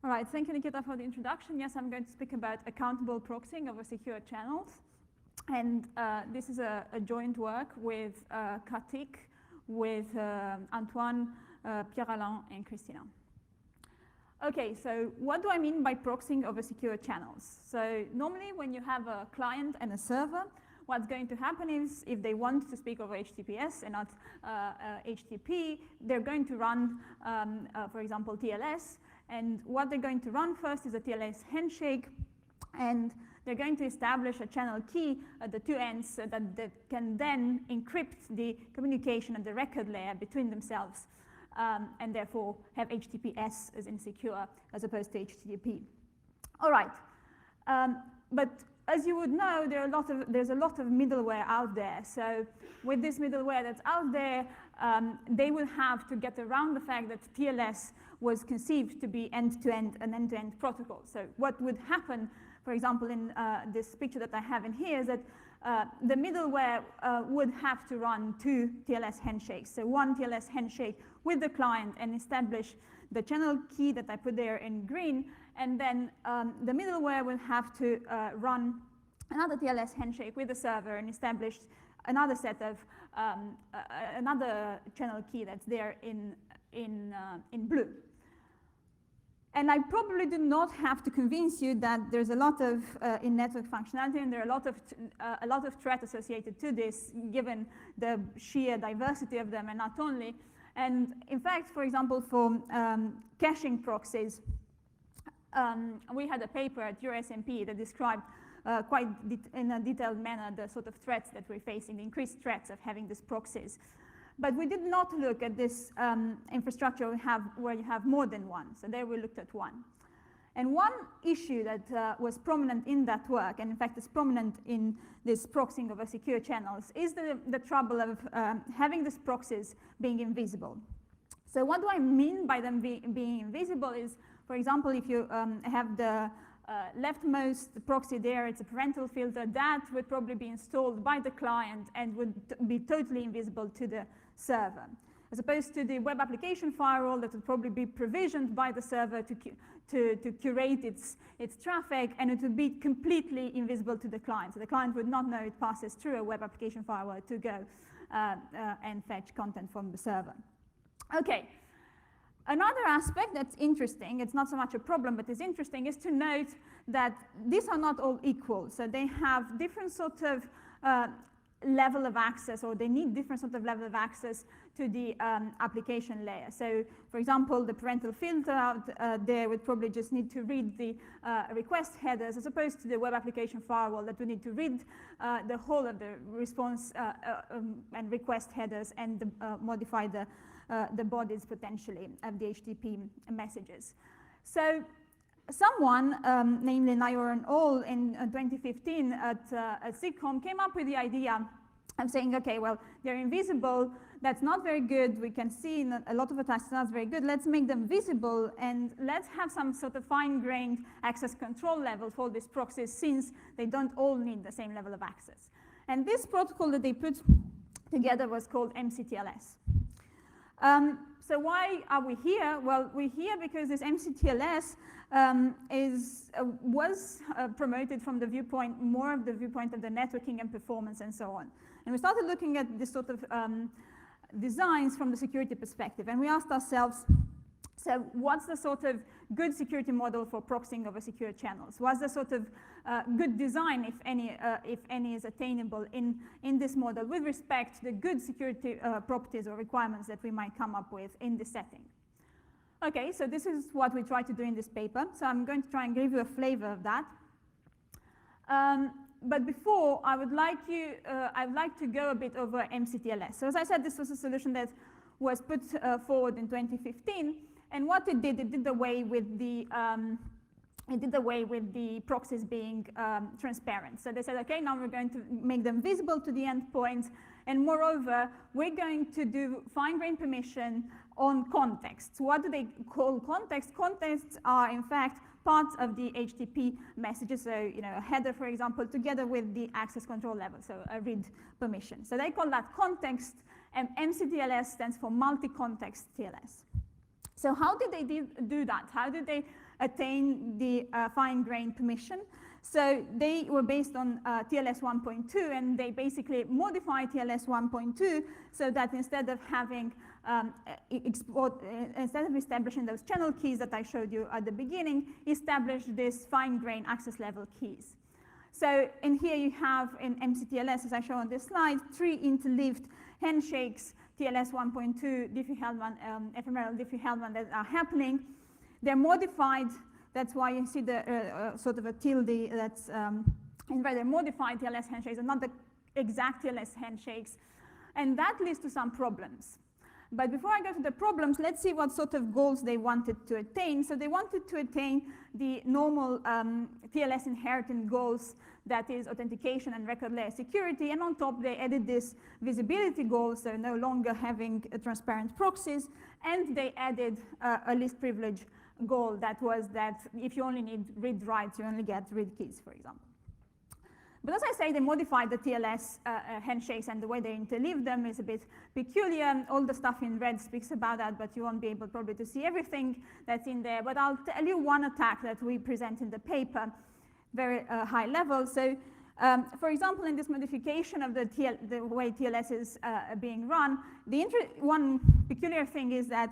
All right, thank you, Nikita, for the introduction. Yes, I'm going to speak about accountable proxying over secure channels. And this is a joint work with Kartik, with Antoine, Pierre-Alain, and Christina. Okay, so what do I mean by proxying over secure channels? So normally when you have a client and a server, what's going to happen is if they want to speak over HTTPS and not HTTP, they're going to run, for example, TLS. And what they're going to run first is a TLS handshake, and they're going to establish a channel key at the two ends so that they can then encrypt the communication at the record layer between themselves, and therefore have HTTPS as insecure as opposed to HTTP. All right, but as you would know, there's a lot of middleware out there. So with this middleware that's out there, they will have to get around the fact that TLS was conceived to be end-to-end, an end-to-end protocol. So what would happen, for example, in this picture that I have in here, is that the middleware would have to run two TLS handshakes. So one TLS handshake with the client and establish the channel key that I put there in green, and then the middleware will have to run another TLS handshake with the server and establish another set of another channel key that's there in blue. And I probably do not have to convince you that there's a lot of in-network functionality, and there are a lot of threat associated to this, given the sheer diversity of them, and not only. And in fact, for example, for caching proxies, we had a paper at EuroSMP that described quite in a detailed manner the sort of threats that we're facing, the increased threats of having these proxies. But we did not look at this infrastructure where you have more than one. So there we looked at one. And one issue that was prominent in that work, and in fact is prominent in this proxying over secure channels, is the trouble of having these proxies being invisible. So what do I mean by them being invisible is, for example, if you have the leftmost proxy there, it's a parental filter, that would probably be installed by the client and would be totally invisible to the server, as opposed to the web application firewall that would probably be provisioned by the server to curate its traffic, and it would be completely invisible to the client. So the client would not know it passes through a web application firewall to go and fetch content from the server. Okay. Another aspect that's interesting, it's not so much a problem, but it's interesting, is to note that these are not all equal. So they have different sort of level of access, or they need different sort of level of access to the application layer. So, for example, the parental filter out there would probably just need to read the request headers, as opposed to the web application firewall that would need to read the whole of the response and request headers and modify the bodies potentially of the HTTP messages. So someone, namely Nayor and al. In 2015 at SIGCOMM, came up with the idea of saying, okay, well, they're invisible, that's not very good, we can see in a lot of attacks it's not very good, let's make them visible, and let's have some sort of fine-grained access control level for these proxies, since they don't all need the same level of access. And this protocol that they put together was called MCTLS. So why are we here? Well, we're here because this MCTLS was promoted from the viewpoint, more of the viewpoint of the networking and performance and so on. And we started looking at this sort of designs from the security perspective, and we asked ourselves, so what's the sort of good security model for proxying over secure channels? What's the sort of good design, if any is attainable in this model with respect to the good security properties or requirements that we might come up with in this setting? Okay, so this is what we try to do in this paper. So I'm going to try and give you a flavor of that. But before, I'd like to go a bit over MCTLS. So as I said, this was a solution that was put forward in 2015. And what it did away with the proxies being transparent. So they said, okay, now we're going to make them visible to the endpoints, and moreover, we're going to do fine-grained permission on contexts. What do they call contexts? Contexts are, in fact, parts of the HTTP messages. So, you know, a header, for example, together with the access control level, so a read permission. So they call that context, and MCTLS stands for multi-context TLS. So how did they do that? How did they attain the fine-grained permission. So they were based on TLS 1.2, and they basically modified TLS 1.2 so that instead of having instead of establishing those channel keys that I showed you at the beginning, established these fine-grained access level keys. So in here you have in MCTLS, as I show on this slide, 3 interleaved handshakes, TLS 1.2, Diffie-Hellman, ephemeral Diffie-Hellman that are happening. They're modified. That's why you see the sort of a tilde that's in rather modified TLS handshakes and not the exact TLS handshakes. And that leads to some problems. But before I go to the problems, let's see what sort of goals they wanted to attain. So they wanted to attain the normal TLS inheriting goals, that is authentication and record layer security. And on top, they added this visibility goal, so no longer having transparent proxies. And they added a least privilege goal that was that if you only need read writes, you only get read keys, for example. But as I say, they modified the TLS handshakes, and the way they interleave them is a bit peculiar. All the stuff in red speaks about that, but you won't be able probably to see everything that's in there. But I'll tell you one attack that we present in the paper, very high level. So for example, in this modification of the way TLS is being run, one peculiar thing is that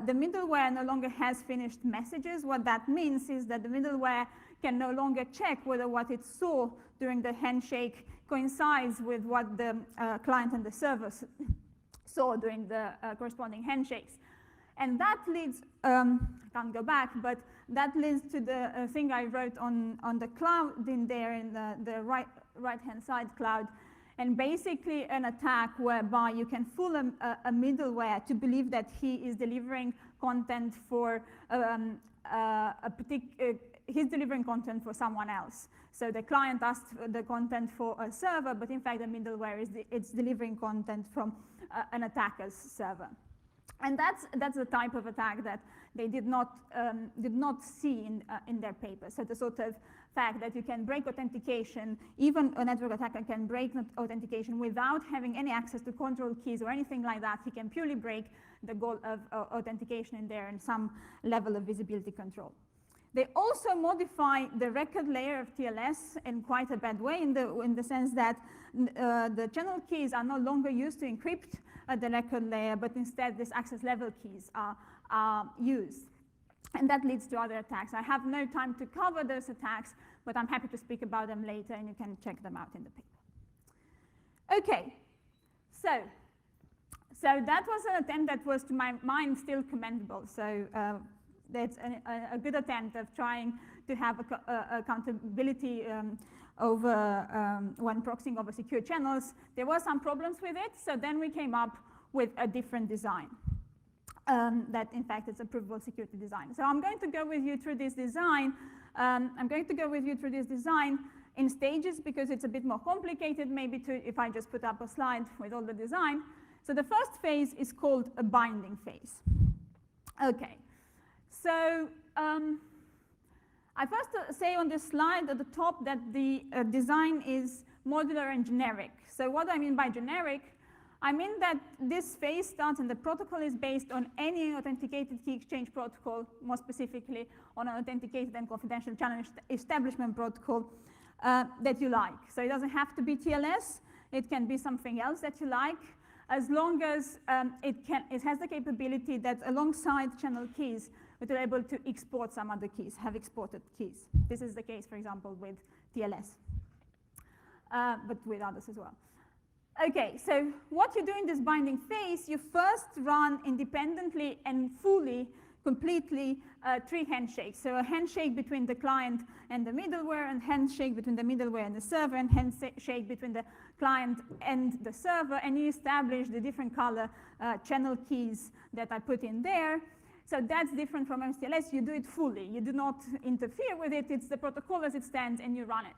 the middleware no longer has finished messages. What that means is that the middleware can no longer check whether what it saw during the handshake coincides with what the client and the server saw during the corresponding handshakes. And that leads, I can't go back, but that leads to the thing I wrote on the cloud in there, in the right-hand side cloud, and basically an attack whereby you can fool a middleware to believe that he is delivering content for he's delivering content for someone else. So the client asked the content for a server, but in fact the middleware it's delivering content from an attacker's server. And that's the type of attack that they did not see in their paper. So the sort of fact that you can break authentication, even a network attacker can break authentication without having any access to control keys or anything like that. He can purely break the goal of authentication in there and some level of visibility control. They also modify the record layer of TLS in quite a bad way, in the sense that the channel keys are no longer used to encrypt the record layer, but instead these access level keys are used. And that leads to other attacks. I have no time to cover those attacks, but I'm happy to speak about them later, and you can check them out in the paper. Okay, so that was an attempt that was, to my mind, still commendable. So that's a good attempt of trying to have accountability over when proxying over secure channels. There were some problems with it, so then we came up with a different design. That in fact is a provable security design. So I'm going to go with you through this design. In stages because it's a bit more complicated maybe if I just put up a slide with all the design. So the first phase is called a binding phase. Okay, so I first say on this slide at the top that the design is modular and generic. So what do I mean by generic? I mean that this phase starts and the protocol is based on any authenticated key exchange protocol, more specifically on an authenticated and confidential channel establishment protocol that you like. So it doesn't have to be TLS. It can be something else that you like, as long as it has the capability that alongside channel keys, it will be able to export some other keys, have exported keys. This is the case, for example, with TLS, but with others as well. Okay, so what you do in this binding phase, you first run independently and fully, completely 3 handshakes. So a handshake between the client and the middleware, and handshake between the middleware and the server, and handshake between the client and the server, and you establish the different color channel keys that I put in there. So that's different from MCTLS. You do it fully. You do not interfere with it. It's the protocol as it stands, and you run it.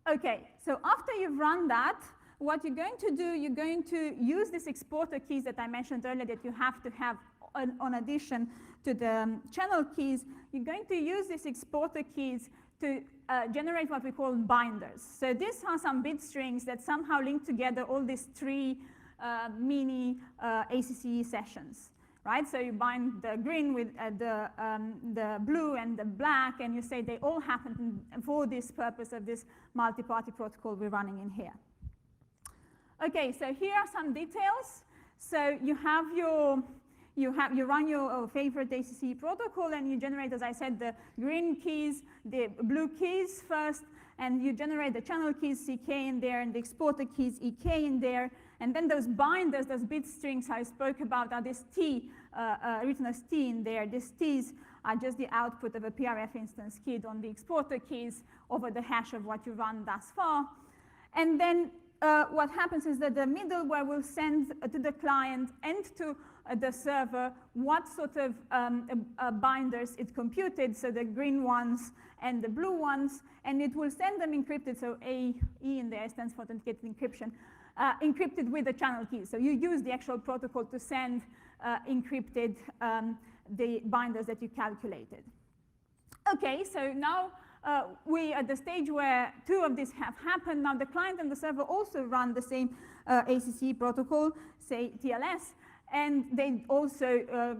Okay, so after you've run that, what you're going to do, you're going to use these exporter keys that I mentioned earlier that you have to have on addition to the channel keys. You're going to use these exporter keys to generate what we call binders. So these are some bit strings that somehow link together all these 3 mini ACCE sessions. right? So you bind the green with the blue and the black, and you say they all happen for this purpose of this multi-party protocol we're running in here. Okay, so here are some details. So you have your you run your favorite ACC protocol, and you generate, as I said, the green keys, the blue keys first, and you generate the channel keys CK in there and the exporter keys EK in there. And then those binders, those bit strings I spoke about, are this T, written as T in there. These T's are just the output of a PRF instance keyed on the exporter keys over the hash of what you run thus far. And then what happens is that the middleware will send to the client and to the server what sort of binders it computed, so the green ones and the blue ones, and it will send them encrypted, so AE in there stands for authenticated encryption, encrypted with the channel keys. So you use the actual protocol to send encrypted the binders that you calculated. Okay, so now we're at the stage where two of these have happened. Now the client and the server also run the same ACC protocol, say TLS, and they also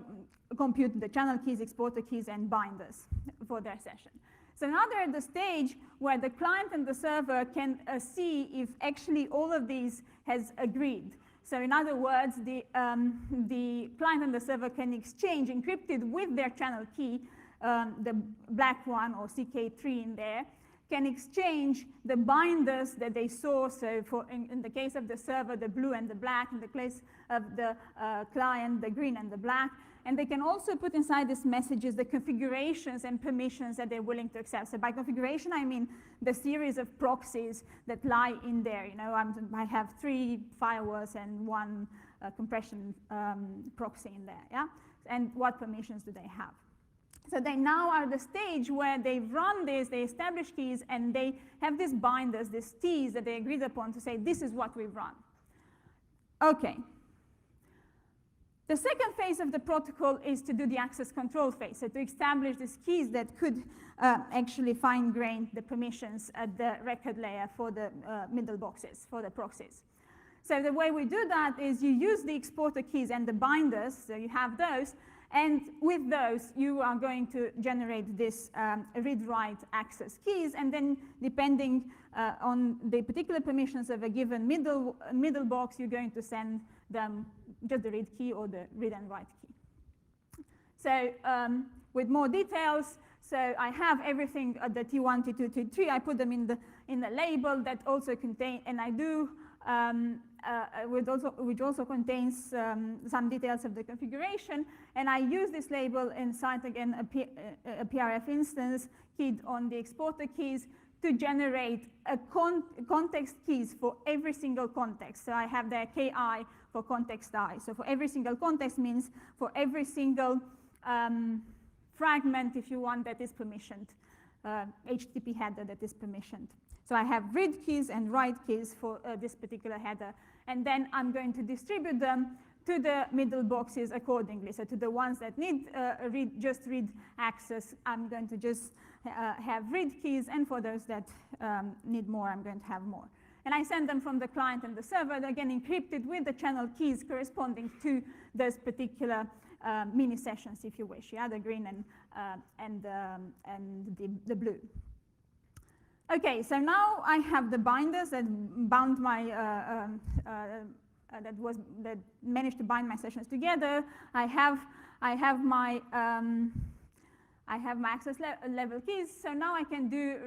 compute the channel keys, exporter keys, and binders for their session. So now they're at the stage where the client and the server can see if actually all of these has agreed. So in other words, the client and the server can exchange encrypted with their channel key, the black one or CK3 in there, can exchange the binders that they saw. So for in the case of the server, the blue and the black, in the case of the client, the green and the black. And they can also put inside these messages the configurations and permissions that they're willing to accept. So by configuration, I mean the series of proxies that lie in there. You know, I have 3 firewalls and 1 compression proxy in there, yeah? And what permissions do they have? So they now are at the stage where they've run this, they establish keys, and they have these binders, these T's that they agreed upon to say, this is what we've run. Okay. The second phase of the protocol is to do the access control phase, so to establish these keys that could actually fine-grain the permissions at the record layer for the middle boxes, for the proxies. So the way we do that is you use the exporter keys and the binders, so you have those, and with those you are going to generate this read-write access keys, and then depending on the particular permissions of a given middle box, you're going to send them just the read key or the read and write key. So with more details, so I have everything at the T1, T2, T3. I put them in the label that also contain, and I do which also contains some details of the configuration, and I use this label inside again a PRF instance keyed on the exporter keys to generate a context keys for every single context. So I have the KI for context I. So for every single context means for every single fragment, if you want, that is permissioned, HTTP header that is permissioned. So I have read keys and write keys for this particular header, and then I'm going to distribute them to the middle boxes accordingly. So to the ones that need just read access, I'm going to just have read keys, and for those that need more, I'm going to have more. And I send them from the client and the server, again encrypted with the channel keys corresponding to those particular mini sessions, if you wish, yeah, the green and the blue. Okay, so now I have the binders that bound my that managed to bind my sessions together. I have my access level keys. So now I can do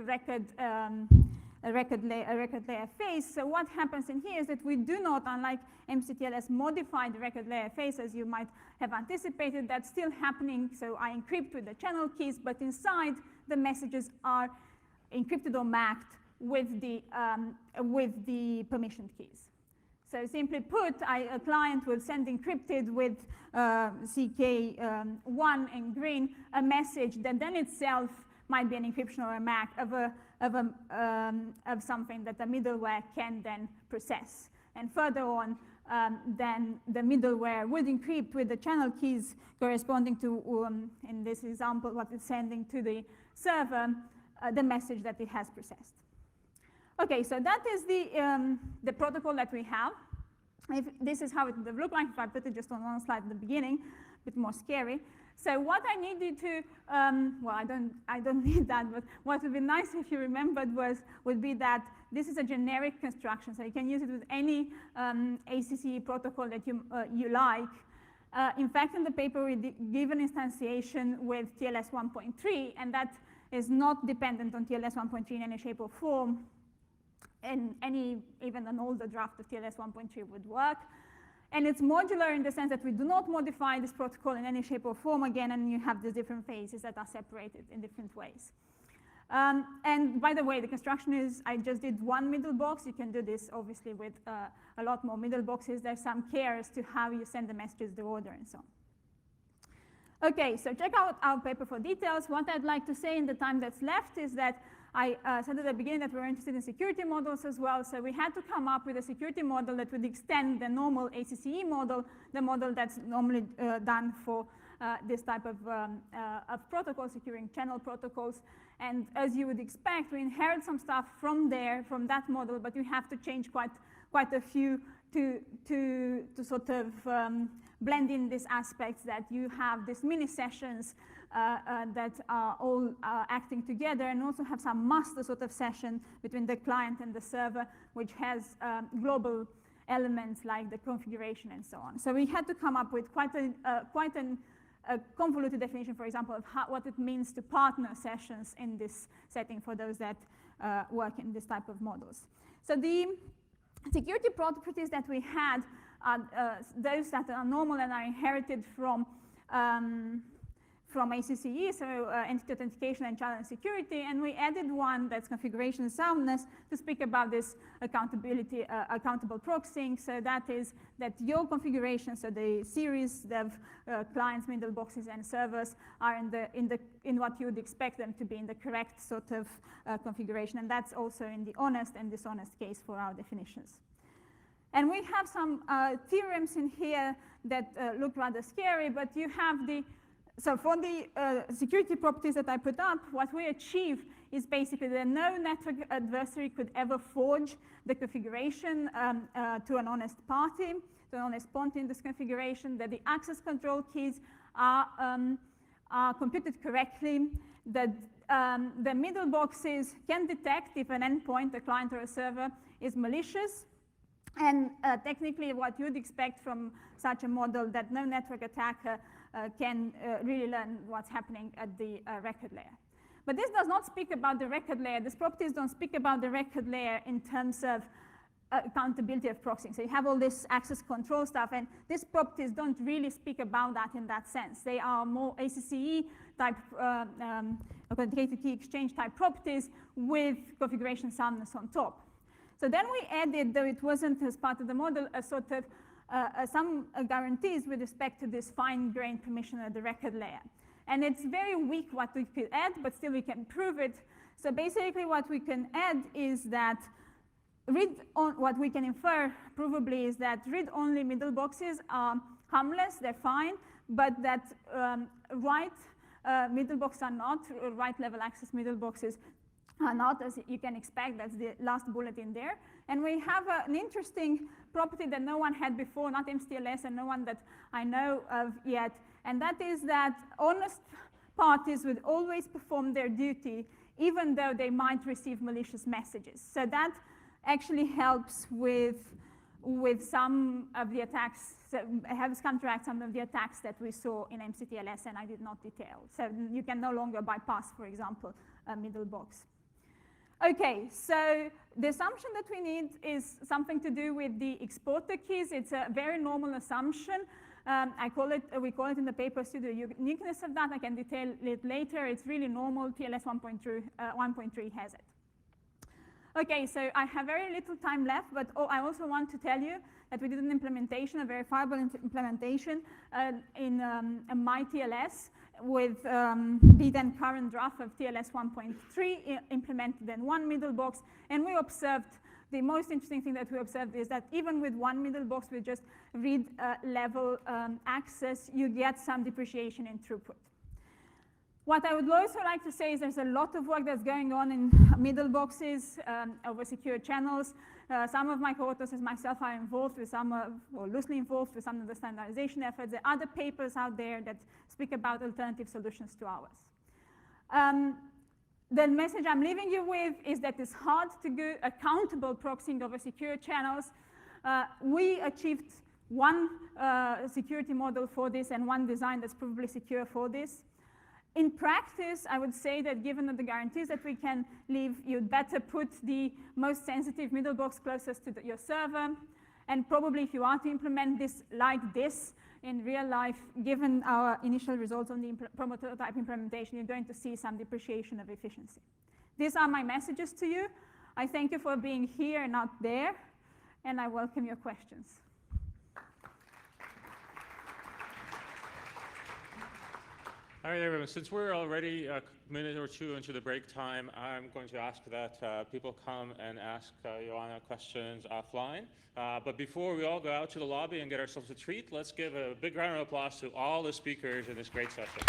a record layer phase. So what happens in here is that we do not, unlike MCTLS, modify the record layer phase as you might have anticipated. That's still happening. So I encrypt with the channel keys, but inside the messages are encrypted or macked with the permissioned keys. So simply put, a client will send encrypted with CK1 in green a message that then itself might be an encryption or a mack of something that the middleware can then process. And further on, then the middleware would encrypt with the channel keys corresponding to, in this example, what it's sending to the server, the message that it has processed. Okay, so that is the protocol that we have. This is how it would look like if I put it just on one slide at the beginning. bit more scary. So what I needed to, well, I don't need that, but what would be nice if you remembered would be that this is a generic construction, so you can use it with any ACCE protocol that you like. In fact, in the paper, we give an instantiation with TLS 1.3, and that is not dependent on TLS 1.3 in any shape or form. And even an older draft of TLS 1.3 would work. And it's modular in the sense that we do not modify this protocol in any shape or form again, and you have these different phases that are separated in different ways. And by the way, the construction is, I just did one middle box. You can do this, obviously, with a lot more middle boxes. There's some care as to how you send the messages, the order, and so on. OK, so check out our paper for details. What I'd like to say in the time that's left is that I said at the beginning that we were interested in security models as well. So we had to come up with a security model that would extend the normal ACCE model, the model that's normally done for this type of protocol, securing channel protocols. And as you would expect, we inherit some stuff from there, from that model, but you have to change quite a few to sort of blend in these aspects, that you have these mini sessions that are all acting together, and also have some master sort of session between the client and the server, which has global elements like the configuration and so on. So we had to come up with quite a convoluted definition, for example, of what it means to partner sessions in this setting for those that work in this type of models. So the security properties that we had are those that are normal and are inherited from ACCE, so entity authentication and channel security, and we added one that's configuration soundness to speak about this accountability, accountable proxying. So that is that your configuration, so the series of clients, middle boxes, and servers are in what you would expect them to be, in the correct sort of configuration, and that's also in the honest and dishonest case for our definitions. And we have some theorems in here that look rather scary, but you have the so for the security properties that I put up, what we achieve is basically that no network adversary could ever forge the configuration to an honest party, to an honest party in this configuration, that the access control keys are computed correctly, that the middle boxes can detect if an endpoint, a client or a server, is malicious. And technically, what you'd expect from such a model, that no network attacker can really learn what's happening at the record layer. But this does not speak about the record layer. These properties don't speak about the record layer in terms of accountability of proxying. So you have all this access control stuff, and these properties don't really speak about that in that sense. They are more ACCE type authenticated key exchange type properties with configuration soundness on top. So then we added, though it wasn't as part of the model, a sort of some guarantees with respect to this fine-grained permission at the record layer. And it's very weak what we could add, but still we can prove it. So basically what we can add is that what we can infer provably is that read-only middle boxes are harmless, they're fine, but that write middle boxes are not, write-level access middle boxes are not, as you can expect. That's the last bullet in there. And we have an interesting property that no one had before, not TLS, and no one that I know of yet, and that is that honest parties would always perform their duty, even though they might receive malicious messages. So that actually helps with some of the attacks, so helps counteract some of the attacks that we saw in MCTLS, and I did not detail. So you can no longer bypass, for example, a middle box. Okay, so the assumption that we need is something to do with the exporter keys. It's a very normal assumption. We call it in the paper pseudo uniqueness of that. I can detail it later. It's really normal. TLS 1.3 has it. Okay, so I have very little time left, but I also want to tell you that we did an implementation, a verifiable implementation in my TLS with the then current draft of TLS 1.3 implemented in one middle box, and we observed, the most interesting thing that we observed is that even with one middle box with just read level access, you get some depreciation in throughput. What I would also like to say is there's a lot of work that's going on in middle boxes over secure channels. Some of my co-authors and myself are involved with some or loosely involved with some of the standardization efforts. There are other papers out there that speak about alternative solutions to ours. The message I'm leaving you with is that it's hard to do accountable proxying over secure channels. We achieved one security model for this and one design that's probably secure for this. In practice, I would say that given the guarantees that we can leave, you'd better put the most sensitive middle box closest to your server. And probably if you are to implement this like this in real life, given our initial results on the prototype implementation, you're going to see some depreciation of efficiency. These are my messages to you. I thank you for being here and not there, and I welcome your questions. All right, everyone, since we're already a minute or two into the break time, I'm going to ask that people come and ask Joanna questions offline. But before we all go out to the lobby and get ourselves a treat, let's give a big round of applause to all the speakers in this great session.